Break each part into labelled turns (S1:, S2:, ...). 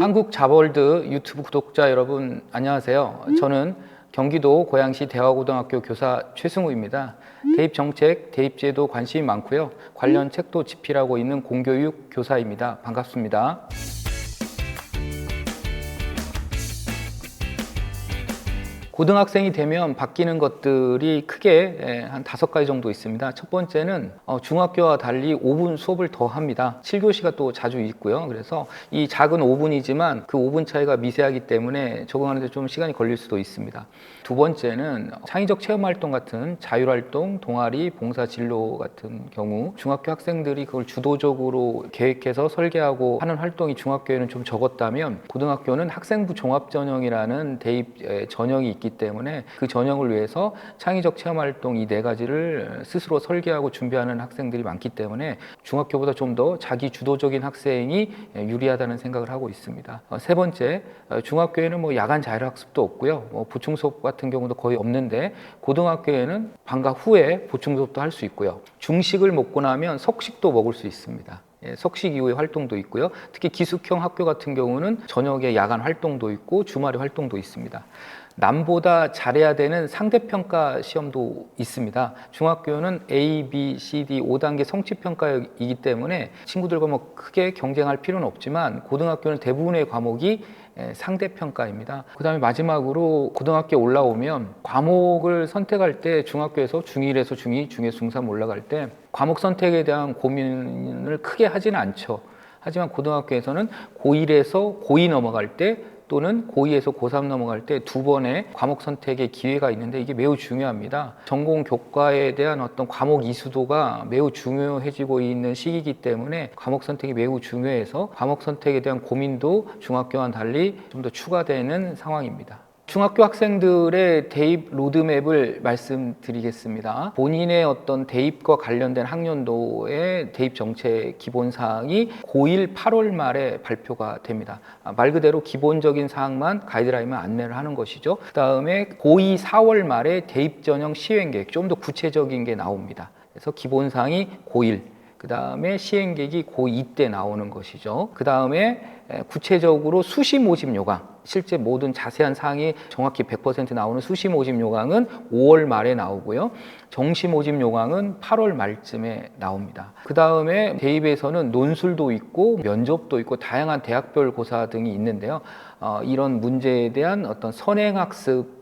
S1: 한국 자버월드 유튜브 구독자 여러분 안녕하세요. 저는 경기도 고양시 대화고등학교 교사 최승우입니다. 대입 정책, 대입제도 관심이 많고요. 관련 책도 집필하고 있는 공교육 교사입니다. 반갑습니다. 고등학생이 되면 바뀌는 것들이 크게 한 5가지 정도 있습니다. 첫 번째는 중학교와 달리 5분 수업을 더 합니다. 7교시가 또 자주 있고요. 그래서 이 작은 5분이지만 그 5분 차이가 미세하기 때문에 적응하는 데 좀 시간이 걸릴 수도 있습니다. 두 번째는 창의적 체험활동 같은 자율활동, 동아리, 봉사 진로 같은 경우 중학교 학생들이 그걸 주도적으로 계획해서 설계하고 하는 활동이 중학교에는 좀 적었다면 고등학교는 학생부 종합전형이라는 대입 전형이 있기 때문에 그 전형을 위해서 창의적 체험활동 이 4가지를 스스로 설계하고 준비하는 학생들이 많기 때문에 중학교보다 좀 더 자기 주도적인 학생이 유리하다는 생각을 하고 있습니다. 세 번째, 중학교에는 뭐 야간 자율학습도 없고요. 보충 수업 같은 경우도 거의 없는데 고등학교에는 방과 후에 보충 수업도 할 수 있고요. 중식을 먹고 나면 석식도 먹을 수 있습니다. 석식 이후의 활동도 있고요. 특히 기숙형 학교 같은 경우는 저녁에 야간 활동도 있고 주말에 활동도 있습니다. 남보다 잘해야 되는 상대평가 시험도 있습니다. 중학교는 A, B, C, D 5단계 성취평가이기 때문에 친구들과 뭐 크게 경쟁할 필요는 없지만 고등학교는 대부분의 과목이 상대평가입니다. 그 다음에 마지막으로 고등학교에 올라오면 과목을 선택할 때 중학교에서 중1에서 중2, 중2에서 중3 올라갈 때 과목 선택에 대한 고민을 크게 하지는 않죠. 하지만 고등학교에서는 고1에서 고2 넘어갈 때 또는 고2에서 고3 넘어갈 때 2번의 과목 선택의 기회가 있는데 이게 매우 중요합니다. 전공 교과에 대한 어떤 과목 이수도가 매우 중요해지고 있는 시기이기 때문에 과목 선택이 매우 중요해서 과목 선택에 대한 고민도 중학교와는 달리 좀 더 추가되는 상황입니다. 중학교 학생들의 대입 로드맵을 말씀드리겠습니다. 본인의 어떤 대입과 관련된 학년도의 대입 정책 기본 사항이 고1 8월 말에 발표가 됩니다. 말 그대로 기본적인 사항만 가이드라인만 안내를 하는 것이죠. 그 다음에 고2 4월 말에 대입 전형 시행 계획 좀 더 구체적인 게 나옵니다. 그래서 기본 사항이 고1, 그 다음에 시행 계획이 고2 때 나오는 것이죠. 그 다음에 구체적으로 수시 모집 요강, 실제 모든 자세한 사항이 정확히 100% 나오는 수시 모집 요강은 5월 말에 나오고요. 정시 모집 요강은 8월 말쯤에 나옵니다. 그 다음에 대입에서는 논술도 있고 면접도 있고 다양한 대학별 고사 등이 있는데요. 이런 문제에 대한 어떤 선행학습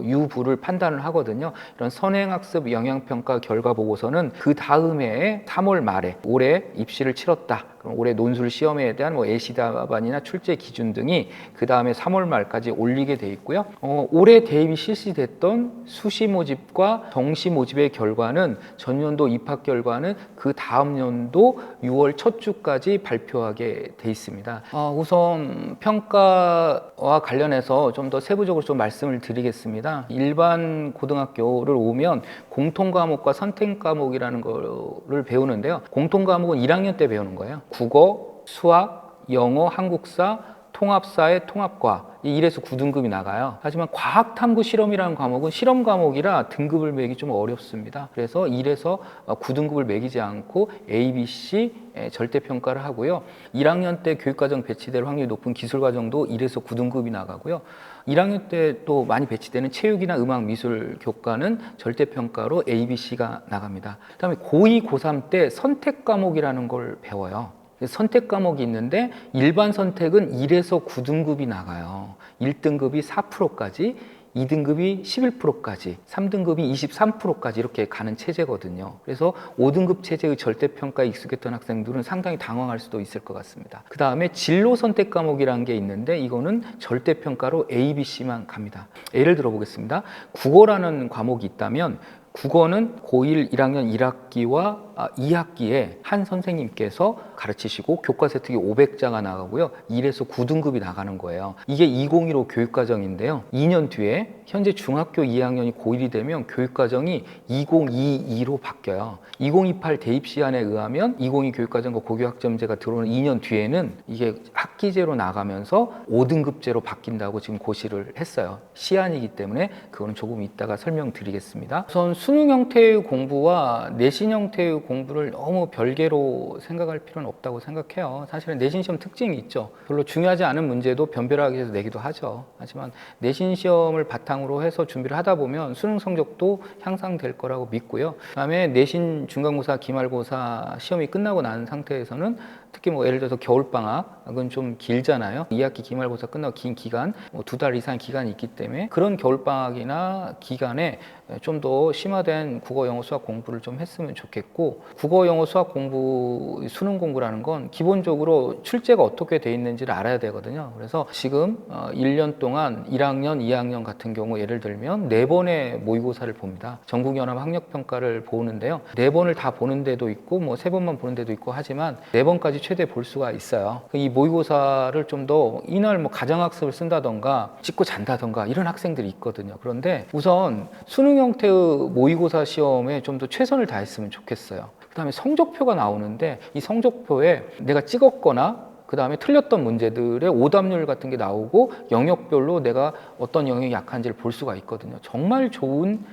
S1: 유부를 판단을 하거든요. 이런 선행학습 영향평가 결과 보고서는 그 다음에 3월 말에 올해 입시를 치렀다. 그럼 올해 논술 시험에 대한 뭐 예시 답안이나 출제 기준 등이 그 다음에 3월 말까지 올리게 돼 있고요. 올해 대입이 실시됐던 수시 모집과 정시 모집의 결과는 전년도 입학 결과는 그 다음 연도 6월 첫 주까지 발표하게 돼 있습니다. 우선 평가와 관련해서 좀 더 세부적으로 좀 말씀을 드리겠습니다. 일반 고등학교를 오면 공통 과목과 선택 과목이라는 거를 배우는데요. 공통 과목은 1학년 때 배우는 거예요. 국어, 수학, 영어, 한국사, 통합사회, 통합과 이 1에서 9등급이 나가요. 하지만 과학탐구 실험이라는 과목은 실험 과목이라 등급을 매기 좀 어렵습니다. 그래서 1에서 9등급을 매기지 않고 A, B, C 절대평가를 하고요. 1학년 때 교육과정 배치될 확률이 높은 기술과정도 1에서 9등급이 나가고요. 1학년 때 또 많이 배치되는 체육이나 음악, 미술 교과는 절대평가로 A, B, C가 나갑니다. 그다음에 고2, 고3 때 선택 과목이라는 걸 배워요. 선택 과목이 있는데 일반 선택은 1에서 9등급이 나가요. 1등급이 4%까지, 2등급이 11%까지, 3등급이 23%까지 이렇게 가는 체제거든요. 그래서 5등급 체제의 절대평가에 익숙했던 학생들은 상당히 당황할 수도 있을 것 같습니다. 그 다음에 진로 선택 과목이라는 게 있는데 이거는 절대평가로 A, B, C만 갑니다. 예를 들어 보겠습니다. 국어라는 과목이 있다면 국어는 고1 1학년 1학기와 2학기에 한 선생님께서 가르치시고 교과서 특히 500자가 나가고요. 1에서 9등급이 나가는 거예요. 이게 2015 교육과정인데요. 2년 뒤에 현재 중학교 2학년이 고1이 되면 교육과정이 2022로 바뀌어요. 2028 대입 시안에 의하면 2022 교육과정과 고교학점제가 들어오는 2년 뒤에는 이게 학기제로 나가면서 5등급제로 바뀐다고 지금 고시를 했어요. 시안이기 때문에 그거는 조금 이따가 설명드리겠습니다. 우선 수능 형태의 공부와 내신 형태의 공부를 너무 별개로 생각할 필요는 없다고 생각해요. 사실은 내신 시험 특징이 있죠. 별로 중요하지 않은 문제도 변별하기 위해서 내기도 하죠. 하지만 내신 시험을 바탕으로 해서 준비를 하다 보면 수능 성적도 향상될 거라고 믿고요. 그다음에 내신 중간고사, 기말고사 시험이 끝나고 난 상태에서는 특히 뭐 예를 들어서 겨울방학은 좀 길잖아요. 2학기 기말고사 끝나고 긴 기간, 뭐 2달 이상 기간이 있기 때문에 그런 겨울방학이나 기간에 좀 더 심화된 국어, 영어, 수학 공부를 좀 했으면 좋겠고, 국어, 영어, 수학 공부, 수능 공부라는 건 기본적으로 출제가 어떻게 돼 있는지를 알아야 되거든요. 그래서 지금 1년 동안 1학년, 2학년 같은 경우 예를 들면 4번의 모의고사를 봅니다. 전국연합 학력평가를 보는데요. 4번을 다 보는 데도 있고 뭐 3번만 보는 데도 있고 하지만 4번까지 최대 볼 수가 있어요. 이 모의고사를 좀 더 이날 뭐 가정학습을 쓴다던가 찍고 잔다던가 이런 학생들이 있거든요. 그런데 우선 수능 형태의 모의고사 시험에 좀 더 최선을 다했으면 좋겠어요. 그 다음에 성적표가 나오는데 이 성적표에 내가 찍었거나 그 다음에 틀렸던 문제들의 오답률 같은 게 나오고 영역별로 내가 어떤 영역이 약한지를 볼 수가 있거든요. 정말 좋은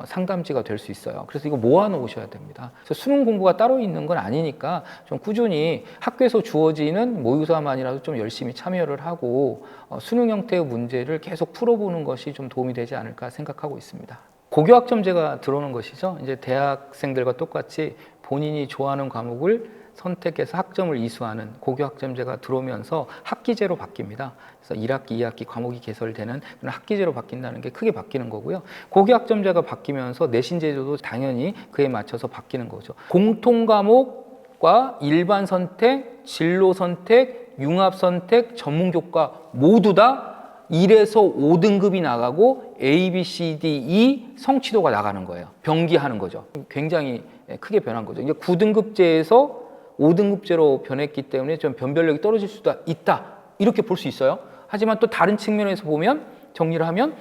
S1: 상담지가 될 수 있어요. 그래서 이거 모아놓으셔야 됩니다. 그래서 수능 공부가 따로 있는 건 아니니까 좀 꾸준히 학교에서 주어지는 모의고사만이라도 좀 열심히 참여를 하고 수능 형태의 문제를 계속 풀어보는 것이 좀 도움이 되지 않을까 생각하고 있습니다. 고교학점제가 들어오는 것이죠. 이제 대학생들과 똑같이 본인이 좋아하는 과목을 선택해서 학점을 이수하는 고교학점제가 들어오면서 학기제로 바뀝니다. 그래서 1학기, 2학기 과목이 개설되는 그런 학기제로 바뀐다는 게 크게 바뀌는 거고요. 고교학점제가 바뀌면서 내신제도도 당연히 그에 맞춰서 바뀌는 거죠. 공통과목과 일반 선택, 진로 선택, 융합 선택, 전문교과 모두 다 1에서 5등급이 나가고 A, B, C, D, E 성취도가 나가는 거예요. 병기하는 거죠. 굉장히 크게 변한 거죠. 이제 9등급제에서 5등급제로 변했기 때문에 좀 변별력이 떨어질 수도 있다. 이렇게 볼 수 있어요. 하지만 또 다른 측면에서 보면 정리를 하면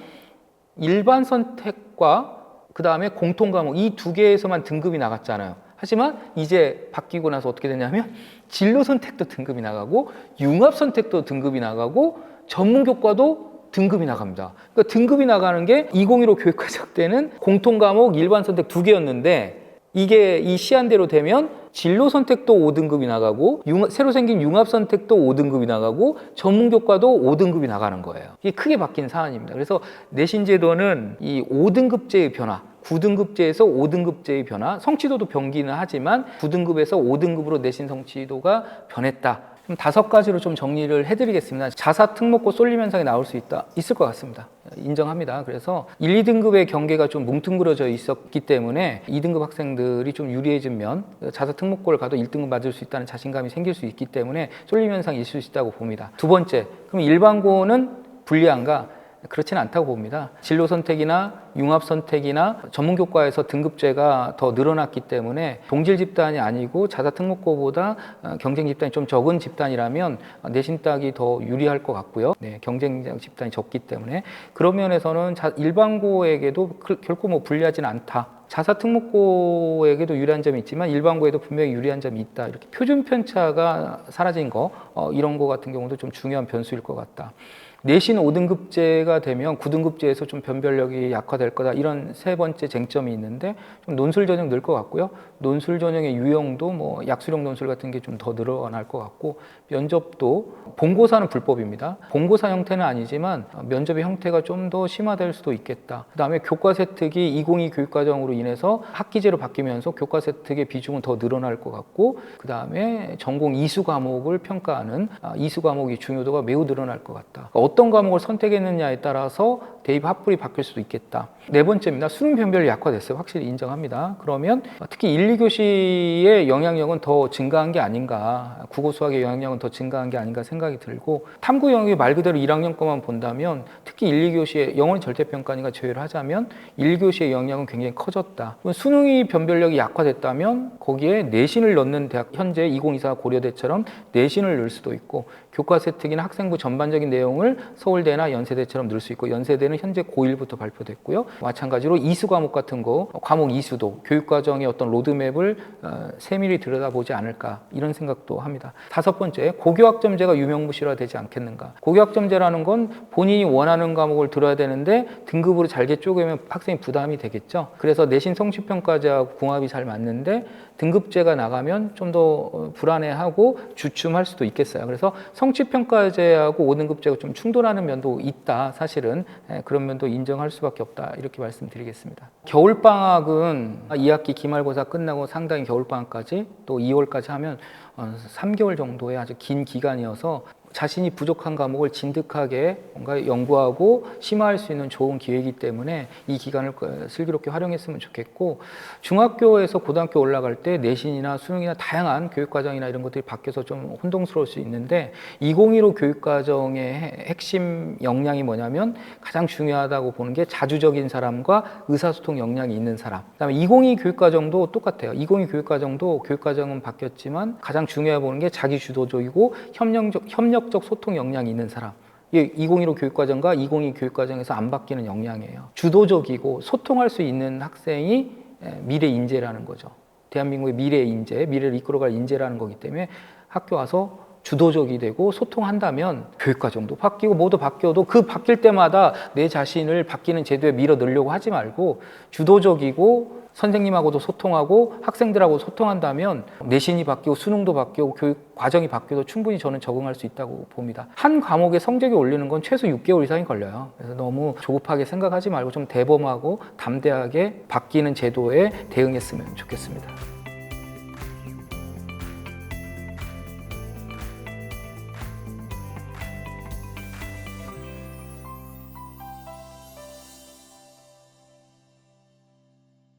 S1: 일반 선택과 그 다음에 공통 과목 이 두 개에서만 등급이 나갔잖아요. 하지만 이제 바뀌고 나서 어떻게 되냐면 진로 선택도 등급이 나가고 융합 선택도 등급이 나가고 전문 교과도 등급이 나갑니다. 그러니까 등급이 나가는 게 2015 교육과정 때는 공통 과목 일반 선택 2개였는데 이게 이 시한대로 되면 진로 선택도 5등급이 나가고 새로 생긴 융합 선택도 5등급이 나가고 전문 교과도 5등급이 나가는 거예요. 이게 크게 바뀐 사안입니다. 그래서 내신 제도는 이 5등급제의 변화, 9등급제에서 5등급제의 변화, 성취도도 변기는 하지만 9등급에서 5등급으로 내신 성취도가 변했다. 5가지로 좀 정리를 해드리겠습니다. 자사 특목고 쏠림 현상이 나올 수 있을 것 같습니다. 인정합니다. 그래서 1, 2등급의 경계가 좀 뭉뚱그려져 있었기 때문에 2등급 학생들이 좀 유리해지면 자사 특목고를 가도 1등급 맞을 수 있다는 자신감이 생길 수 있기 때문에 쏠림 현상이 있을 수 있다고 봅니다. 두 번째, 그럼 일반고는 불리한가? 그렇지는 않다고 봅니다. 진로 선택이나 융합 선택이나 전문교과에서 등급제가 더 늘어났기 때문에 동질 집단이 아니고 자사 특목고보다 경쟁 집단이 좀 적은 집단이라면 내신 따기 더 유리할 것 같고요. 네, 경쟁 집단이 적기 때문에 그런 면에서는 일반고에게도 결코 뭐 불리하지는 않다. 자사 특목고에게도 유리한 점이 있지만 일반고에도 분명히 유리한 점이 있다. 이렇게 표준 편차가 사라진 거 이런 거 같은 경우도 좀 중요한 변수일 것 같다. 내신 5등급제가 되면 9등급제에서 좀 변별력이 약화될 거다. 이런 세 번째 쟁점이 있는데 좀 논술 전형 늘 것 같고요. 논술 전형의 유형도 뭐 약수령 논술 같은 게 좀 더 늘어날 것 같고 면접도 본고사는 불법입니다. 본고사 형태는 아니지만 면접의 형태가 좀 더 심화될 수도 있겠다. 그다음에 교과 세특이 2022 교육과정으로 인해서 학기제로 바뀌면서 교과 세특의 비중은 더 늘어날 것 같고 그다음에 전공 이수 과목을 평가하는 이수 과목의 중요도가 매우 늘어날 것 같다. 어떤 과목을 선택했느냐에 따라서 대입 합불이 바뀔 수도 있겠다. 네 번째입니다. 수능 변별이 약화됐어요. 확실히 인정합니다. 그러면 특히 1, 2교시의 영향력은 더 증가한 게 아닌가, 국어 수학의 영향력은 더 증가한 게 아닌가 생각이 들고 탐구 영역이 말 그대로 1학년 거만 본다면 특히 1, 2교시의 영어는 절대평가니까 제외를 하자면 1교시의 영향은 굉장히 커졌다. 수능이 변별력이 약화됐다면 거기에 내신을 넣는 대학, 현재 2024 고려대처럼 내신을 넣을 수도 있고 교과세 특이나 학생부 전반적인 내용을 서울대나 연세대처럼 넣을 수 있고, 연세대는 현재 고1부터 발표됐고요. 마찬가지로 이수 과목 같은 거, 과목 이수도 교육과정의 어떤 로드맵을 세밀히 들여다보지 않을까, 이런 생각도 합니다. 다섯 번째, 고교학점제가 유명무실화되지 않겠는가. 고교학점제라는 건 본인이 원하는 과목을 들어야 되는데 등급으로 잘게 쪼개면 학생이 부담이 되겠죠. 그래서 내신 성취평가제하고 궁합이 잘 맞는데 등급제가 나가면 좀 더 불안해하고 주춤할 수도 있겠어요. 그래서 성취평가제하고 5등급제가 좀 충돌하는 면도 있다. 사실은 그런 면도 인정할 수밖에 없다. 이렇게 말씀드리겠습니다. 겨울방학은 2학기 기말고사 끝나고 상당히 겨울방학까지 또 2월까지 하면 3개월 정도의 아주 긴 기간이어서 자신이 부족한 과목을 진득하게 뭔가 연구하고 심화할 수 있는 좋은 기회이기 때문에 이 기간을 슬기롭게 활용했으면 좋겠고, 중학교에서 고등학교 올라갈 때 내신이나 수능이나 다양한 교육과정이나 이런 것들이 바뀌어서 좀 혼동스러울 수 있는데, 2015 교육과정의 핵심 역량이 뭐냐면 가장 중요하다고 보는 게 자주적인 사람과 의사소통 역량이 있는 사람. 그다음에 2022 교육과정도 똑같아요. 2022 교육과정도 교육과정은 바뀌었지만 가장 중요해 보는 게 자기 주도적이고 협력적 소통 역량이 있는 사람. 이게 2015 교육과정과 2022 교육과정에서 안 바뀌는 역량이에요. 주도적이고 소통할 수 있는 학생이 미래 인재라는 거죠. 대한민국의 미래 인재, 미래를 이끌어갈 인재라는 거기 때문에 학교 와서 주도적이 되고 소통한다면 교육과정도 바뀌고 뭐도 바뀌어도 그 바뀔 때마다 내 자신을 바뀌는 제도에 밀어 넣으려고 하지 말고 주도적이고 선생님하고도 소통하고 학생들하고 소통한다면 내신이 바뀌고 수능도 바뀌고 교육 과정이 바뀌어도 충분히 저는 적응할 수 있다고 봅니다. 한 과목의 성적이 올리는 건 최소 6개월 이상이 걸려요. 그래서 너무 조급하게 생각하지 말고 좀 대범하고 담대하게 바뀌는 제도에 대응했으면 좋겠습니다.